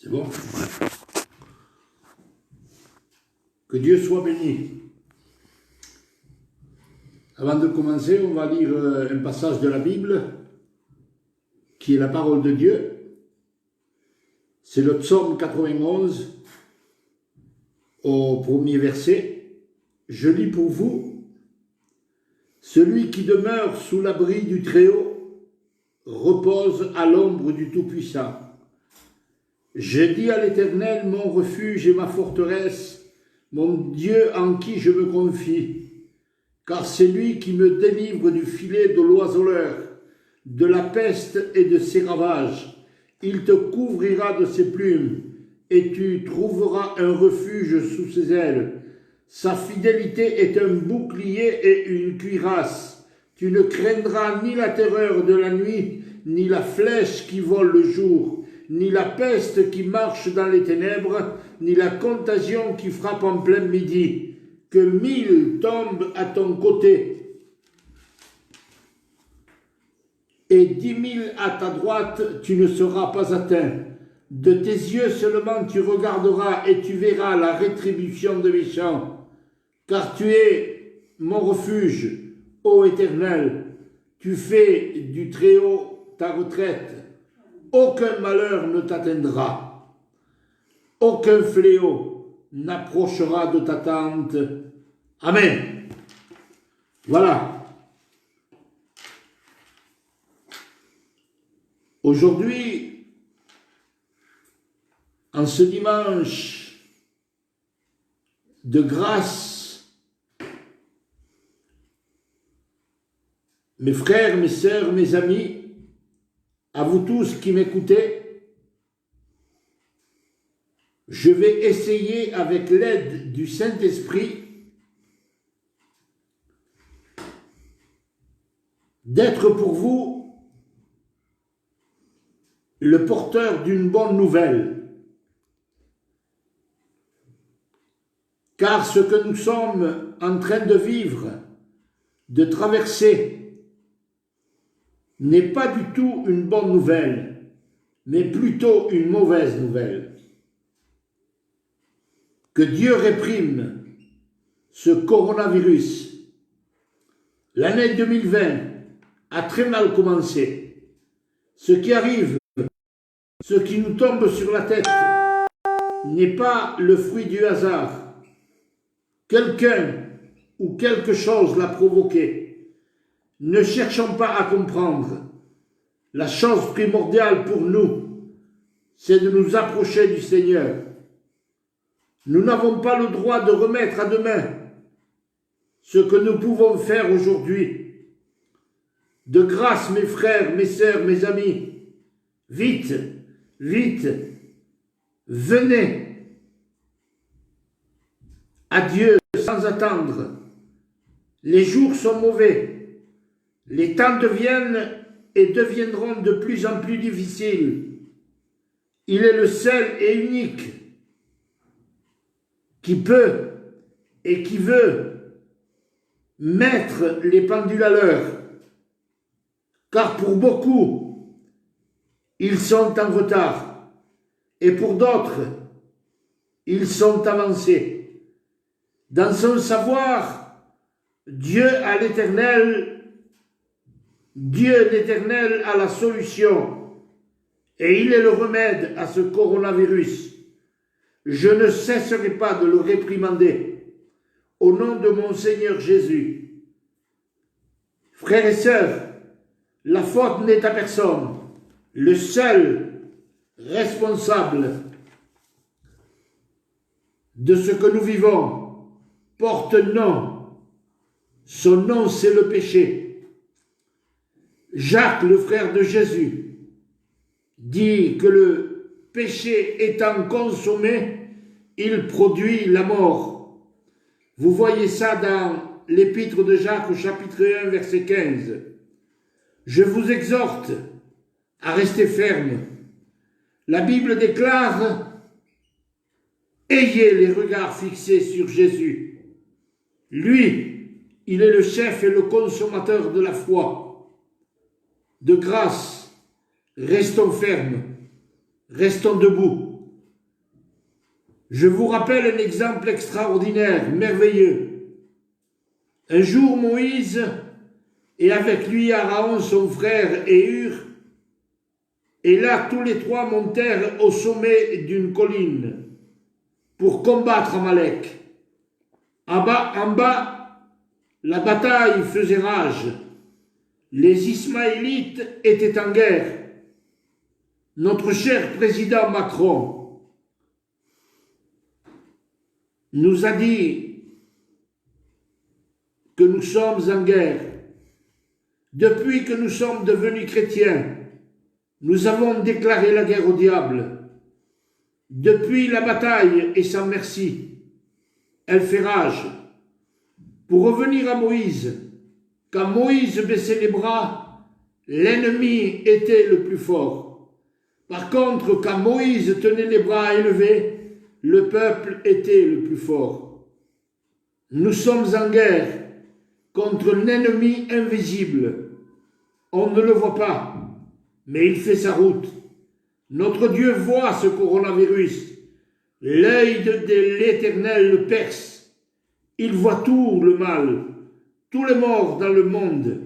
C'est bon? Ouais. Que Dieu soit béni. Avant de commencer, on va lire un passage de la Bible qui est la parole de Dieu. C'est le psaume 91 au premier verset. Je lis pour vous. Celui qui demeure sous l'abri du Très-Haut repose à l'ombre du Tout-Puissant. Je dis à l'Éternel, mon refuge et ma forteresse, mon Dieu en qui je me confie. Car c'est lui qui me délivre du filet de l'oiseleur, de la peste et de ses ravages. Il te couvrira de ses plumes, et tu trouveras un refuge sous ses ailes. Sa fidélité est un bouclier et une cuirasse. Tu ne craindras ni la terreur de la nuit, ni la flèche qui vole le jour, ni la peste qui marche dans les ténèbres, ni la contagion qui frappe en plein midi. Que 1000 tombent à ton côté et 10 000 à ta droite, tu ne seras pas atteint. De tes yeux seulement tu regarderas et tu verras la rétribution de méchants. Car tu es mon refuge, ô Éternel, tu fais du Très-Haut ta retraite. Aucun malheur ne t'atteindra, aucun fléau n'approchera de ta tente. Amen. Voilà. Aujourd'hui, en ce dimanche de grâce, mes frères, mes sœurs, mes amis, à vous tous qui m'écoutez, je vais essayer, avec l'aide du Saint-Esprit, d'être pour vous le porteur d'une bonne nouvelle. Car ce que nous sommes en train de vivre, de traverser, n'est pas du tout une bonne nouvelle, mais plutôt une mauvaise nouvelle. Que Dieu réprime ce coronavirus. L'année 2020 a très mal commencé. Ce qui arrive, ce qui nous tombe sur la tête, n'est pas le fruit du hasard. Quelqu'un ou quelque chose l'a provoqué. Ne cherchons pas à comprendre. La chose primordiale pour nous, c'est de nous approcher du Seigneur. Nous n'avons pas le droit de remettre à demain ce que nous pouvons faire aujourd'hui. De grâce, mes frères, mes sœurs, mes amis, vite, vite, venez à Dieu sans attendre. Les jours sont mauvais. Les temps deviennent et deviendront de plus en plus difficiles. Il est le seul et unique qui peut et qui veut mettre les pendules à l'heure. Car pour beaucoup, ils sont en retard. Et pour d'autres, ils sont avancés. Dans son savoir, Dieu l'Éternel a la solution. Et il est le remède à ce coronavirus. Je ne cesserai pas de le réprimander au nom de mon Seigneur Jésus. Frères et sœurs, la faute n'est à personne. Le seul responsable de ce que nous vivons porte nom. Son nom, c'est le péché. Jacques, le frère de Jésus, dit que le péché étant consommé, il produit la mort. Vous voyez ça dans l'épître de Jacques au chapitre 1, verset 15. Je vous exhorte à rester ferme. La Bible déclare « Ayez les regards fixés sur Jésus. Lui, il est le chef et le consommateur de la foi. De grâce, restons fermes, restons debout. Je vous rappelle un exemple extraordinaire, merveilleux. Un jour, Moïse, et avec lui Aaron, son frère, et Hur, et là tous les trois montèrent au sommet d'une colline pour combattre Amalek. En bas, la bataille faisait rage. Les Ismaélites étaient en guerre. Notre cher président Macron nous a dit que nous sommes en guerre. Depuis que nous sommes devenus chrétiens, nous avons déclaré la guerre au diable. Depuis, la bataille est sans merci. Elle fait rage. Pour revenir à Moïse, quand Moïse baissait les bras, l'ennemi était le plus fort. Par contre, quand Moïse tenait les bras élevés, le peuple était le plus fort. Nous sommes en guerre contre un ennemi invisible. On ne le voit pas, mais il fait sa route. Notre Dieu voit ce coronavirus. L'œil de l'Éternel le perce. Il voit tout le mal, tous les morts dans le monde.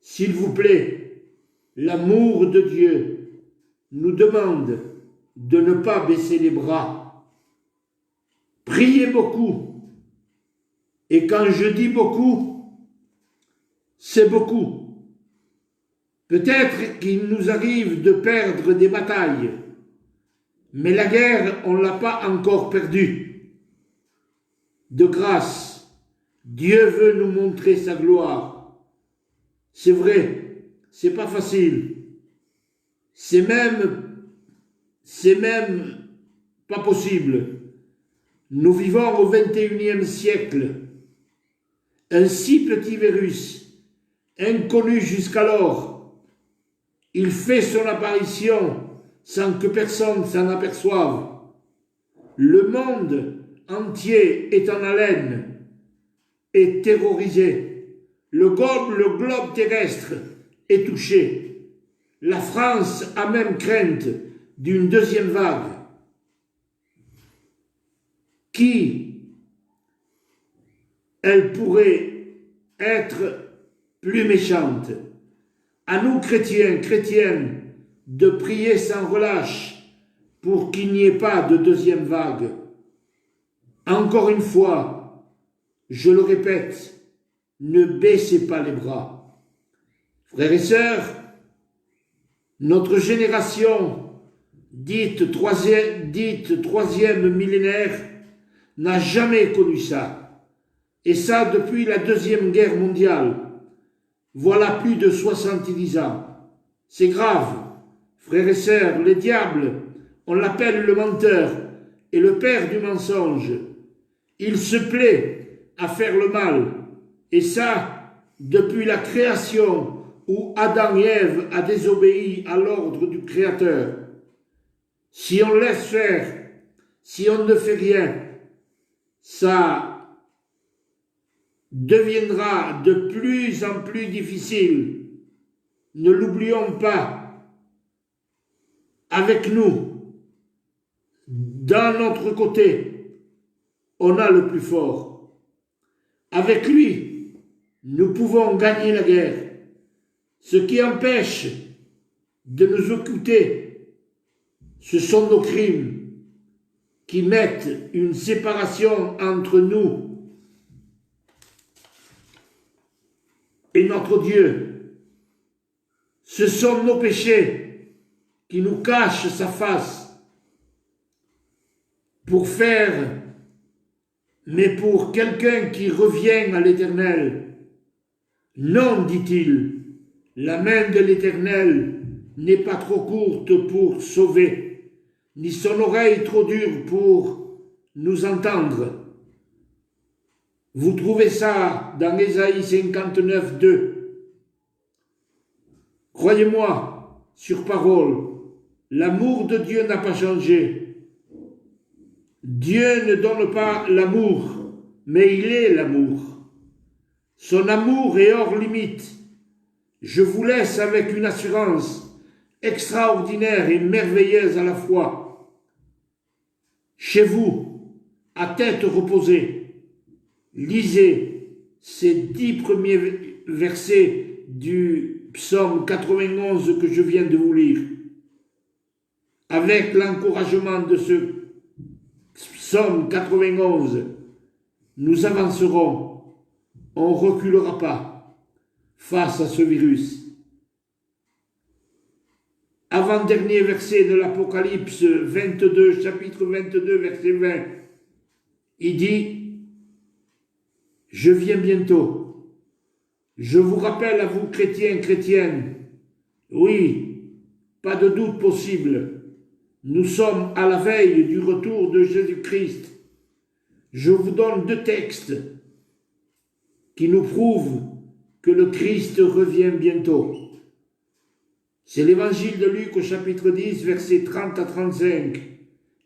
S'il vous plaît, l'amour de Dieu nous demande de ne pas baisser les bras. Priez beaucoup. Et quand je dis beaucoup, c'est beaucoup. Peut-être qu'il nous arrive de perdre des batailles, mais la guerre, on ne l'a pas encore perdue. De grâce, Dieu veut nous montrer sa gloire. C'est vrai, c'est pas facile. C'est même pas possible. Nous vivons au 21e siècle. Un si petit virus, inconnu jusqu'alors, il fait son apparition sans que personne s'en aperçoive. Le monde entier est en haleine et terrorisé. Le globe terrestre est touché. La France a même crainte d'une deuxième vague qui, elle pourrait être plus méchante. À nous, chrétiens, chrétiennes, de prier sans relâche pour qu'il n'y ait pas de deuxième vague. Encore une fois, je le répète, ne baissez pas les bras. Frères et sœurs, notre génération, dite troisième millénaire, n'a jamais connu ça. Et ça depuis la Deuxième Guerre mondiale. Voilà plus de 70 ans. C'est grave. Frères et sœurs, le diable, on l'appelle le menteur et le père du mensonge. Il se plaît à faire le mal. Et ça, depuis la création où Adam et Ève a désobéi à l'ordre du Créateur. Si on laisse faire, si on ne fait rien, ça deviendra de plus en plus difficile. Ne l'oublions pas. Avec nous, dans notre côté, on a le plus fort. Avec lui, nous pouvons gagner la guerre. Ce qui empêche de nous occulter, ce sont nos crimes qui mettent une séparation entre nous et notre Dieu. Ce sont nos péchés qui nous cachent sa face pour faire, mais pour quelqu'un qui revient à l'Éternel. Non, dit-il, la main de l'Éternel n'est pas trop courte pour sauver, ni son oreille trop dure pour nous entendre. Vous trouvez ça dans Ésaïe 59, 2. Croyez-moi, sur parole, l'amour de Dieu n'a pas changé. Dieu ne donne pas l'amour, mais il est l'amour. Son amour est hors limite. Je vous laisse avec une assurance extraordinaire et merveilleuse à la fois. Chez vous, à tête reposée, lisez ces 10 premiers versets du psaume 91 que je viens de vous lire. Avec l'encouragement de ce psaume 91, nous avancerons, on ne reculera pas face à ce virus. Avant-dernier verset de l'Apocalypse 22, chapitre 22, verset 20, il dit « Je viens bientôt. Je vous rappelle à vous, chrétiens, chrétiennes, oui, pas de doute possible, nous sommes à la veille du retour de Jésus-Christ. Je vous donne 2 textes qui nous prouvent que le Christ revient bientôt. C'est l'évangile de Luc au chapitre 10, versets 30 à 35,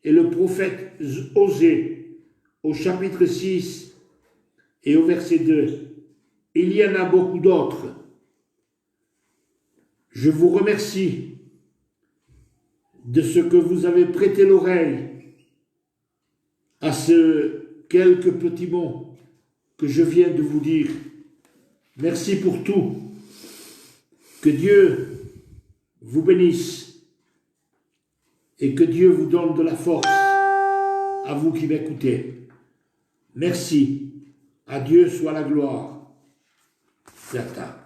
et le prophète Osée au chapitre 6 et au verset 2. Il y en a beaucoup d'autres. Je vous remercie de ce que vous avez prêté l'oreille à ce quelques petits mots que je viens de vous dire. Merci pour tout. Que Dieu vous bénisse et que Dieu vous donne de la force à vous qui m'écoutez. Merci. À Dieu soit la gloire. Certain.